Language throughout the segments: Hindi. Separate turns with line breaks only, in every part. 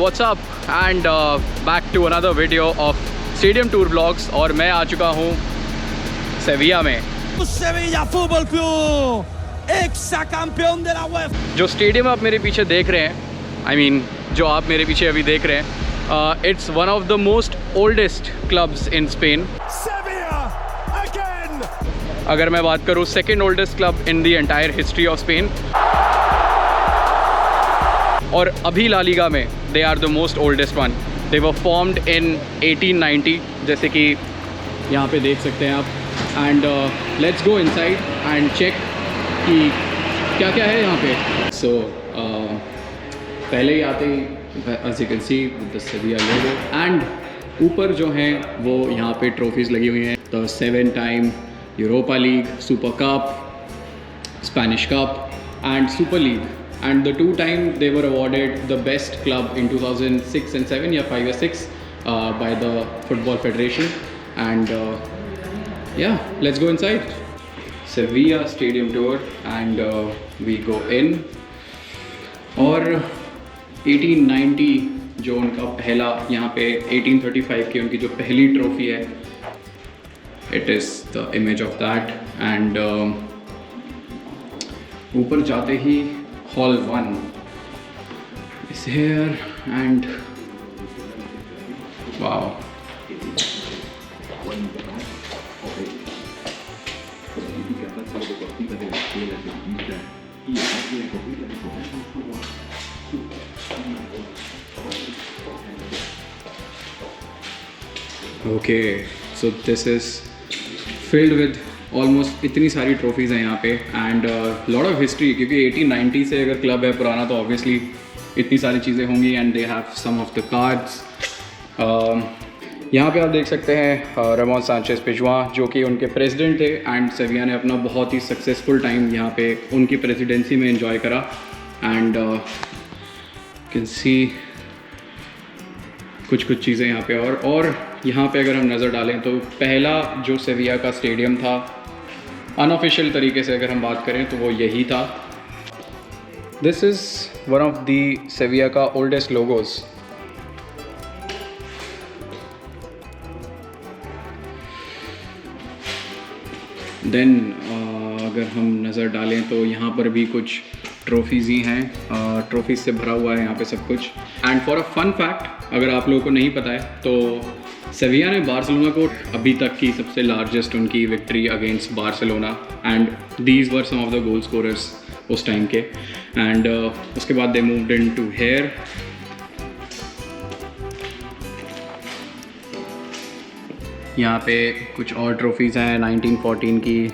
what's up and back to another video of Stadium Tour Vlogs और मैं आ चुका हूँ सेविया में।
Sevilla Fútbol Club, ex-campeón de la UEFA।
जो स्टेडियम आप मेरे पीछे देख रहे हैं, जो आप मेरे पीछे अभी देख रहे हैं, it's one of the most oldest clubs in Spain. अगर मैं बात करूँ second oldest club in the entire history of Spain, और अभी ला लीगा में they are the most oldest one. They were formed in 1890 जैसे कि यहाँ पे देख सकते हैं आप। And let's go inside and check कि क्या क्या है यहाँ पे। सो पहले ही आते ही as you can see the Sevilla logo, and ऊपर जो हैं वो यहाँ पे ट्रॉफीज़ लगी हुई हैं। The 7 time Europa league, super cup, Spanish cup and super league, and the 2 time they were awarded the best club in 2006 and 7 या 5 या 6 by the Football Federation. And yeah, let's go inside Sevilla Stadium Tour and we go in। और 1890 जो उनका पहला यहाँ पे 1835 की उनकी जो पहली ट्रॉफी है, it is the image of that। and ऊपर जाते ही Hall 1 is here and wow, okay, so this is filled with almost इतनी सारी ट्रॉफीज़ हैं यहाँ पे एंड लॉट ऑफ हिस्ट्री, क्योंकि 1890 से अगर क्लब है पुराना तो ऑब्वियसली इतनी सारी चीज़ें होंगी। And they have some of the cards. यहाँ पे आप देख सकते हैं रामोन सांचेज पिजुआन जो कि उनके प्रेसिडेंट थे, एंड सेविया ने अपना बहुत ही सक्सेसफुल टाइम यहाँ पे उनकी प्रेसिडेंसी में एंजॉय करा। एंड कैन सी कुछ चीज़ें यहाँ पे और यहाँ पे अगर हम नज़र डालें तो पहला जो सेविया का स्टेडियम था अनऑफिशियल तरीके से अगर हम बात करें तो वो यही था। This is one of the सेविया का ओल्डेस्ट लोगोज। देन अगर हम नज़र डालें तो यहाँ पर भी कुछ ट्रॉफीज़ ही हैं, ट्रॉफीज़ से भरा हुआ है यहाँ पे सब कुछ। And for a fun fact, अगर आप लोगों को नहीं पता है तो सेविया ने बार्सिलोना को अभी तक की सबसे लार्जेस्ट उनकी victory against Barcelona, and these were some of the goal scorers उस टाइम के। एंड उसके बाद they moved into here. यहाँ पे कुछ और ट्रॉफीज़ हैं 1914 की,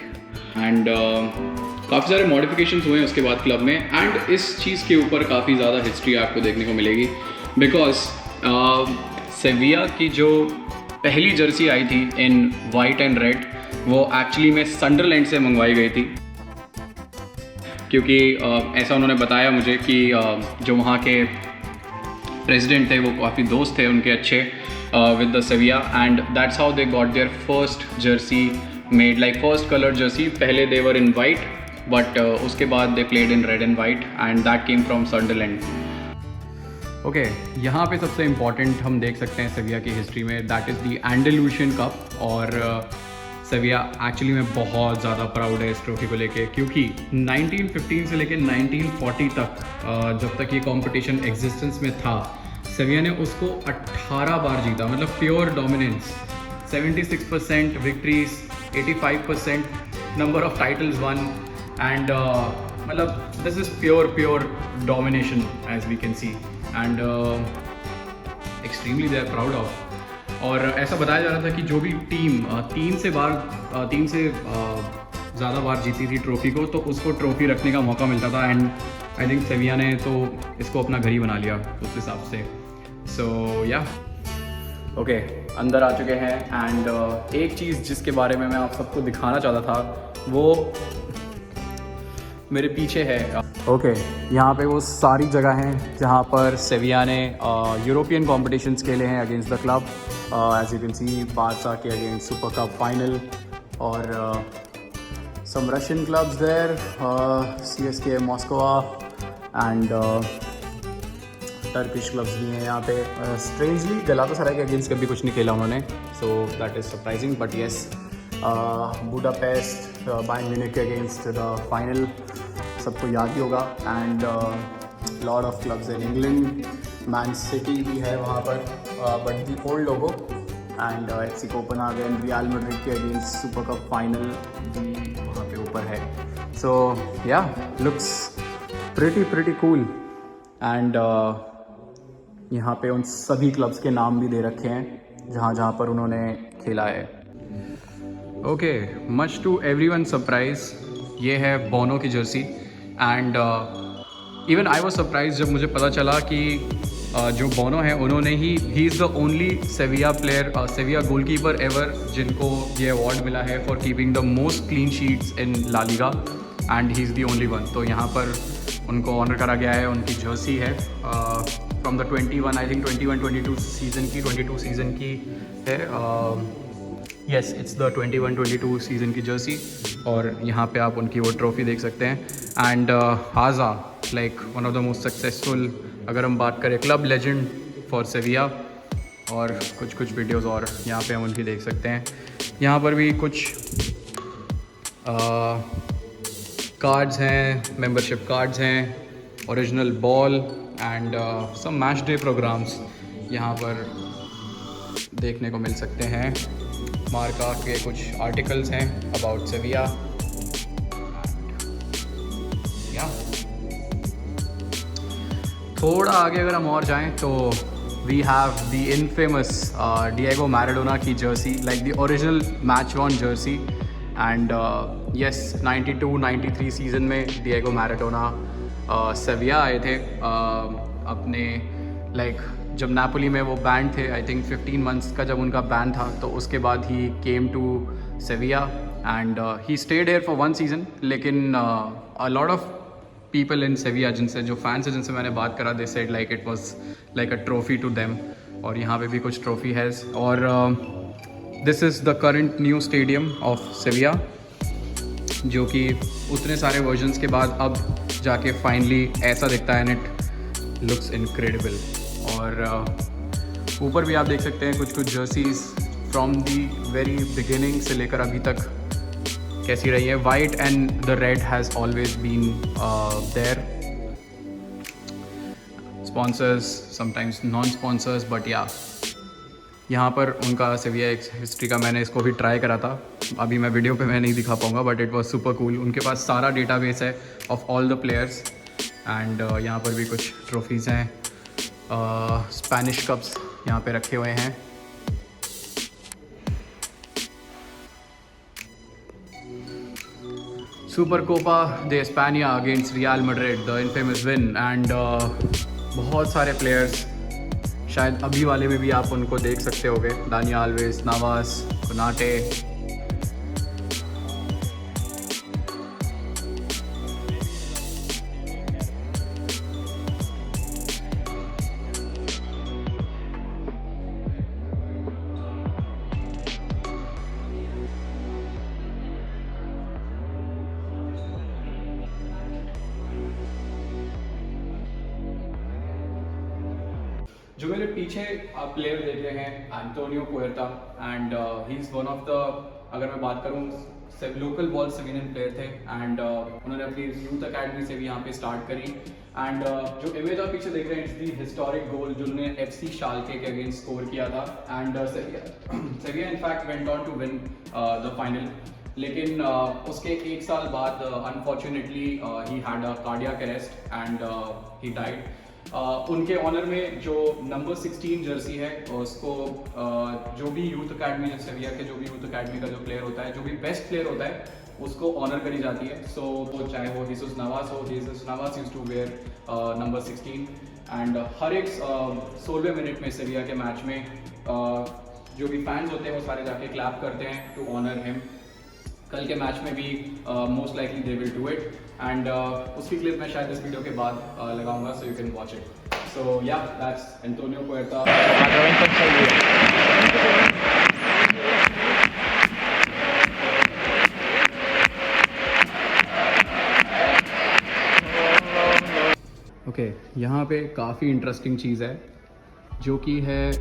एंड काफ़ी सारे मॉडिफिकेशंस हुए हैं उसके बाद क्लब में। एंड इस चीज़ के ऊपर काफ़ी ज़्यादा हिस्ट्री आपको देखने को मिलेगी, बिकॉज सेविया की जो पहली जर्सी आई थी इन वाइट एंड रेड वो एक्चुअली में संडरलैंड से मंगवाई गई थी, क्योंकि ऐसा उन्होंने बताया मुझे कि जो वहाँ के प्रेसिडेंट थे वो काफ़ी दोस्त थे उनके अच्छे with the Sevilla, and that's how they got their first jersey made, like first colour jersey. पहले they were in white but उसके बाद they played in red and white, and that came from Sunderland. Okay, यहाँ पे सबसे इम्पॉर्टेंट हम देख सकते हैं सेविया की हिस्ट्री में, दैट इज़ द एंडलूशियन कप। और सेविया एक्चुअली में बहुत ज़्यादा प्राउड है इस ट्रॉफी को लेके, क्योंकि 1915 से लेके 1940 तक जब तक ये कंपटीशन एग्जिस्टेंस में था, सेविया ने उसको 18 बार जीता, मतलब pure dominance. 76% victories, 85% number of titles won, and मतलब this is pure domination as we can see, and extremely they are proud of. और ऐसा बताया जा रहा था कि जो भी टीम 3 से ज़्यादा बार जीती थी ट्रॉफी को, तो उसको ट्रॉफी रखने का मौका मिलता था। एंड आई थिंक सेविया ने तो इसको अपना घर ही बना लिया उस हिसाब से। सो या ओके, अंदर आ चुके हैं। एंड एक चीज़ जिसके बारे में मैं आप सबको दिखाना चाहता था वो मेरे पीछे है। ओके, यहाँ पे वो सारी जगह हैं जहाँ पर सेविया ने यूरोपियन कॉम्पिटिशन्स खेले हैं against the club. As you can see Barca के अगेंस्ट सुपर कप फाइनल, और some Russian clubs there, CSKA Moscow and Turkish clubs भी हैं यहाँ पे। स्ट्रेंजली गलातासराय के अगेंस्ट कभी कुछ नहीं खेला उन्होंने, so that is surprising, but yes Budapest Bayern Munich के अगेंस्ट द फाइनल सबको याद ही होगा। And lot of clubs in England, man city भी है वहाँ पर, but the old logo. And FC Copenhagen real Madrid के अगेंस्ट सुपर कप फाइनल भी वहाँ पे ऊपर है। सो या लुक्स प्रिटी कूल। एंड यहाँ पे उन सभी क्लब्स के नाम भी दे रखे हैं जहाँ पर उन्होंने खेला है। Okay, much to everyone surprise, ये है बोनो की जर्सी। And even I was surprise जब मुझे पता चला कि जो बोनो है उन्होंने ही is the only Sevilla player, Sevilla goalkeeper ever जिनको ये अवार्ड मिला है for keeping the most clean sheets in La Liga, and he is the only one. तो यहाँ पर उनको ऑनर करा गया है। उनकी जर्सी है from the 21 I think 21-22 season की है। येस, इट्स द 21-22 सीज़न की जर्सी, और यहाँ पे आप उनकी वो ट्रॉफी देख सकते हैं। एंड हाजा like one of the most successful, अगर हम बात करें क्लब लेजेंड फॉर सेविया, और कुछ वीडियोस और यहाँ पे हम उनकी देख सकते हैं। यहाँ पर भी कुछ कार्ड्स हैं, मेंबरशिप कार्ड्स हैं, original ball and some match day programmes यहाँ पर देखने को मिल सकते हैं। मार्का के कुछ आर्टिकल्स हैं अबाउट सेविया। थोड़ा आगे अगर हम और जाएं तो we have the infamous Diego Maradona की jersey, like the original match worn jersey. And yes, 92-93 season में डिएगो मैराडोना सेविया आए थे अपने लाइक जब नापोली में वो बैन थे, आई थिंक 15 मंथ्स का जब उनका बैन था, तो उसके बाद ही came to Sevilla and he stayed here for 1 season. लेकिन a lot of people in Sevilla, जिनसे जो फैंस हैं जिनसे मैंने बात करा, they said like it was like a trophy to them. और यहाँ पे भी कुछ ट्रॉफी है। और this is the current new stadium of Sevilla, जो कि उतने सारे वर्जन्स के बाद अब जाके फाइनली ऐसा दिखता है, एंड इट लुक्स इनक्रेडिबल। और ऊपर भी आप देख सकते हैं कुछ jerseys from the very beginning से लेकर अभी तक कैसी रही है। White and the red has always been there, sponsors sometimes non sponsors, but या यहाँ पर उनका सेविया हिस्ट्री का मैंने इसको भी ट्राई करा था। अभी मैं वीडियो पे मैं नहीं दिखा पाऊँगा, but it was super cool. उनके पास सारा डेटाबेस है of all the players. And यहाँ पर भी कुछ ट्रॉफीज़ हैं, स्पेनिश कप्स यहाँ पे रखे हुए हैं। Super Copa de España against Real Madrid, the infamous win. And बहुत सारे प्लेयर्स, शायद अभी वाले में भी आप उनको देख सकते होगे, दानी आल्वेज, नावास, कोनाटे। जो मेरे पीछे आप प्लेयर देख रहे हैं, Antonio Puerta, and he is one of the, अगर मैं बात करूँ, लोकल बॉल सेवियन प्लेयर थे। एंड उन्होंने अपनी यूथ अकेडमी से भी यहाँ पे स्टार्ट करी। एंड जो इमेज आप पीछे देख रहे हैं, इट्स दी हिस्टोरिक गोल जो उन्होंने FC शाल्के के अगेंस्ट स्कोर किया था। And Sevilla in fact went on to win the final, लेकिन उसके 1 साल बाद unfortunately he had a cardiac arrest and he died. उनके ऑनर में जो नंबर 16 जर्सी है, उसको जो भी यूथ अकेडमी, सेविया के जो भी यूथ अकेडमी का जो प्लेयर होता है, जो भी बेस्ट प्लेयर होता है, उसको ऑनर करी जाती है। सो वो चाहे वो जीसस नवास हो, Jesus Navas used to wear number 16। And हर एक 16वें मिनट में सेविया के मैच में जो भी फैंस होते हैं वो सारे जाके क्लैप करते हैं टू ऑनर हिम। कल के मैच में भी most likely they will do it. And उसकी क्लिप मैं शायद इस वीडियो के बाद लगाऊंगा, so you can watch it. So yeah, that's Antonio Puerta. Okay, यहाँ पे काफ़ी इंटरेस्टिंग चीज़ है जो कि है,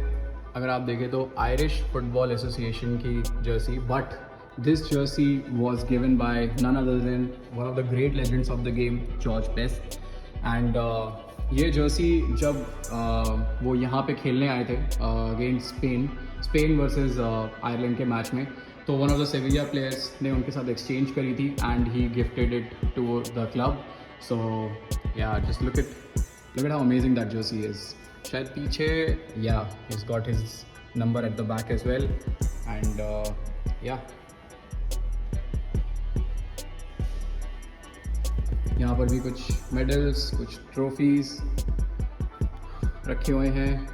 अगर आप देखें तो आयरिश फुटबॉल एसोसिएशन की jersey, but this jersey was given by none other than one of the great legends of the game, George Best. And ये जर्सी जब वो यहाँ पे खेलने आए थे अगेंस्ट स्पेन वर्सेस आयरलैंड के मैच में, तो one of the Sevilla players ने उनके साथ एक्सचेंज करी थी and he gifted it to the club. So yeah just look at how amazing that Jersey is. शायद पीछे या he's got his number at the back as well, and yeah, यहाँ पर भी कुछ मेडल्स, कुछ ट्रॉफीज रखे हुए हैं।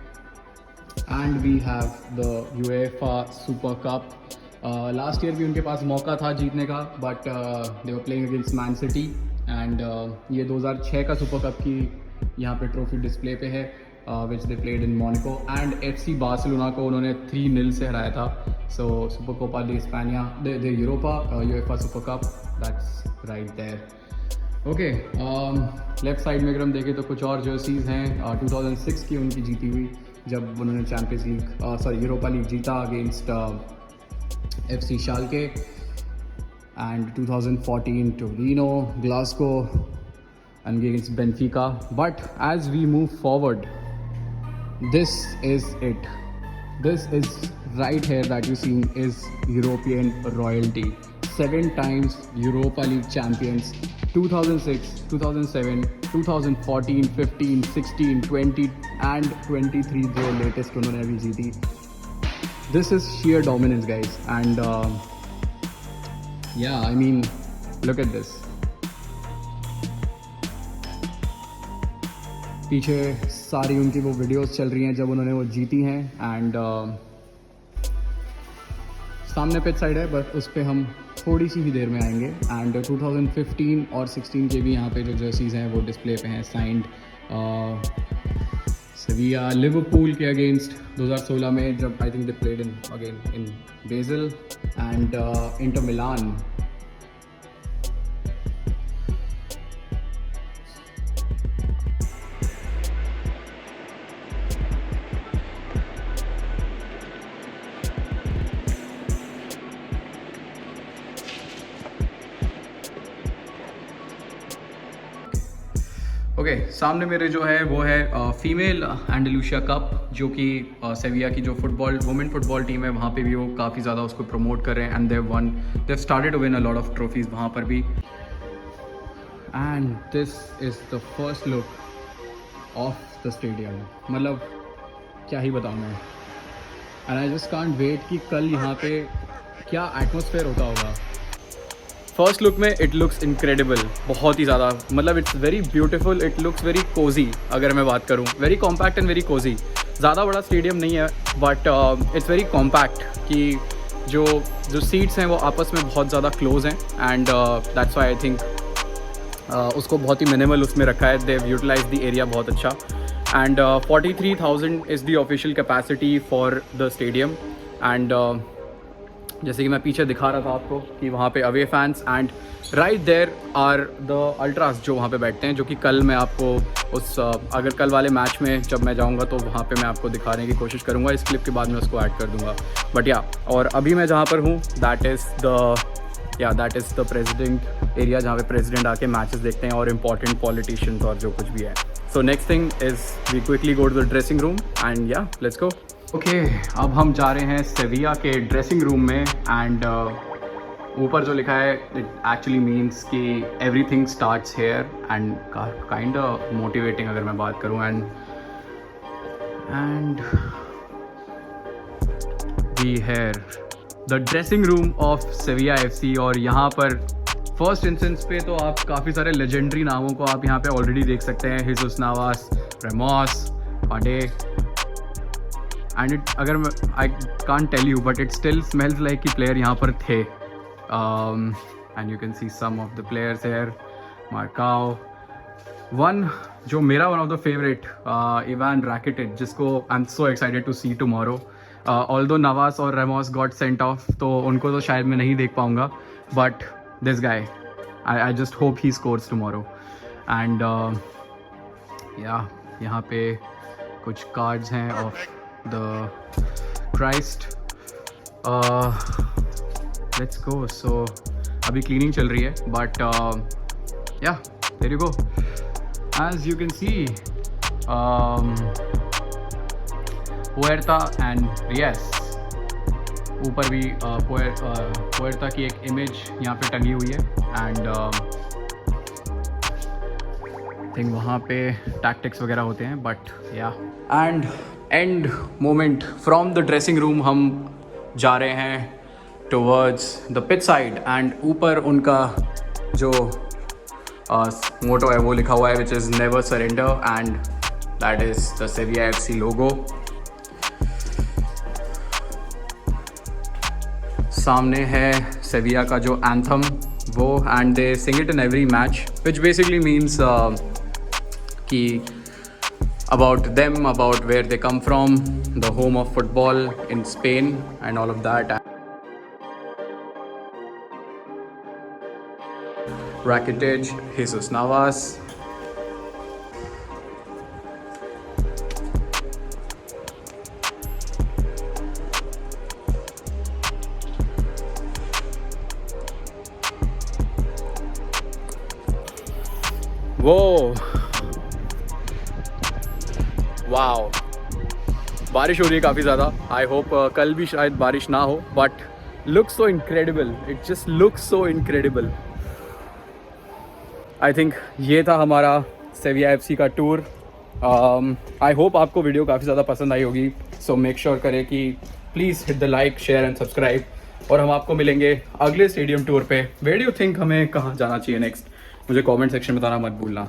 And we have the UEFA super cup. Last year भी उनके पास मौका था जीतने का, but they were playing against Man City, and ये 2006 का सुपर कप की यहाँ पे ट्रॉफी डिस्प्ले पे है, which they played in Monaco, and FC Barcelona को उन्होंने 3-0 से हराया था। So Super Copa de España, the Europa UEFA super Cup, that's right there. Okay, left side में अगर हम देखें तो कुछ और जर्सीज़ हैं 2006 की उनकी जीती हुई, जब उन्होंने चैम्पियंस लीग यूरोपा लीग जीता against FC Schalke, and 2014 Torino, Glasgow and against Benfica. But as we move forward, this is it. This is right here that you see is European royalty. 7 times Europa League champions, 2006, 2007, 2014, 15, 16, 20 and 23 जो latest उन्होंने अभी जीती. This is sheer dominance, guys, and yeah, I mean, look at this. पीछे सारी उनकी वो वीडियोस चल रही हैं जब उन्होंने वो जीती हैं, एंड सामने पिच साइड है, बट उस पर हम थोड़ी सी ही देर में आएंगे। एंड 2015 और 16 के भी यहाँ पे जो जर्सीज़ हैं वो डिस्प्ले पे हैं, साइंड सेविया लिवरपूल के अगेंस्ट 2016 में, जब I think they played in basal, and Inter Milan. Okay, सामने मेरे जो है वो है फीमेल एंडलुसिया कप, जो कि सेविया की जो वुमेन फुटबॉल टीम है वहाँ पे भी वो काफ़ी ज़्यादा उसको प्रमोट कर रहे हैं, and they started to win a lot of trophies वहाँ पर भी। And this is the first look of the stadium, मतलब क्या ही बताऊँ मैं। And I just can't wait कि कल यहाँ पे क्या एटमोसफेयर होता होगा। फर्स्ट लुक में इट लुक्स इनक्रेडिबल, बहुत ही ज़्यादा, मतलब it's very beautiful, it looks very cosy. अगर मैं बात करूँ, very compact and very cosy. ज़्यादा बड़ा स्टेडियम नहीं है, बट इट्स वेरी कॉम्पैक्ट कि जो सीट्स हैं वो आपस में बहुत ज़्यादा क्लोज हैं, and that's why I think उसको बहुत ही मिनिमल उसमें रखा है। दे यूटिलाइज द एरिया बहुत अच्छा, and 43,000 is the official capacity for the stadium. And जैसे कि मैं पीछे दिखा रहा था आपको कि वहाँ पे away fans, and right there are the ultras जो वहाँ पे बैठते हैं, जो कि कल मैं आपको अगर कल वाले मैच में जब मैं जाऊँगा तो वहाँ पे मैं आपको दिखाने की कोशिश करूँगा। इस क्लिप के बाद मैं उसको ऐड कर दूँगा, बट या, और अभी मैं जहाँ पर हूँ that is the president area, जहाँ पे प्रेसिडेंट आके मैचेस देखते हैं और इम्पॉर्टेंट पॉलिटिशियंस और जो कुछ भी है। So next thing is we quickly go to the dressing room, and या लेट्स गो। ओके, अब हम जा रहे हैं सेविया के ड्रेसिंग रूम में, एंड ऊपर जो लिखा है इट एक्चुअली मीन्स कि everything starts here, and kind of motivating अगर मैं बात करूँ। And we here the dressing room of Sevilla FC, और यहाँ पर फर्स्ट इंस्टेंस पे तो आप काफ़ी सारे लेजेंडरी नामों को आप यहाँ पे ऑलरेडी देख सकते हैं, Jesus Navas, Ramos, Paಡೆ, एंड इट, अगर I can't tell you but it still smells like कि प्लेयर यहाँ पर थे। And you can see some of the players here, Marcao, जो मेरा one of the favourite Ivan Rakitic, जिसको I am so excited to see tomorrow. Although Navas और रेमोस गॉट सेंट ऑफ, तो उनको तो शायद मैं नहीं देख पाऊँगा, but this guy I just hope he scores tomorrow. And yeah यहाँ पे कुछ कार्ड्स हैं of the Christ. Let's go. So अभी क्लीनिंग चल रही है, but yeah there you go. As you can see Puerta and Reyes. ऊपर भी पुएर्ता की एक इमेज यहाँ पे टंगी हुई है. एंड थिंक वहाँ पे टैक्टिक्स वगैरह होते हैं. बट या and end moment from the dressing room हम जा रहे हैं towards the pitch side. And ऊपर उनका जो मोटो है वो लिखा हुआ है, which is never surrender, and that is the सेविया FC लोगो. सामने है सेविया का जो एंथम वो, and they sing it in every match, which basically means कि about them, about where they come from, the home of football in Spain and all of that. Rakitic, Jesus Navas. Whoa. Wow, बारिश हो रही है काफ़ी ज़्यादा. आई होप कल भी शायद बारिश ना हो, but looks so incredible. It just looks so incredible. I think ये था हमारा सेविया FC का टूर. आई होप आपको वीडियो काफ़ी ज़्यादा पसंद आई होगी. सो मेक श्योर करें कि please hit the like, share and subscribe. और हम आपको मिलेंगे अगले स्टेडियम टूर पे. वेयर डू यू थिंक हमें कहाँ जाना चाहिए नेक्स्ट? मुझे कमेंट सेक्शन में बताना मत भूलना.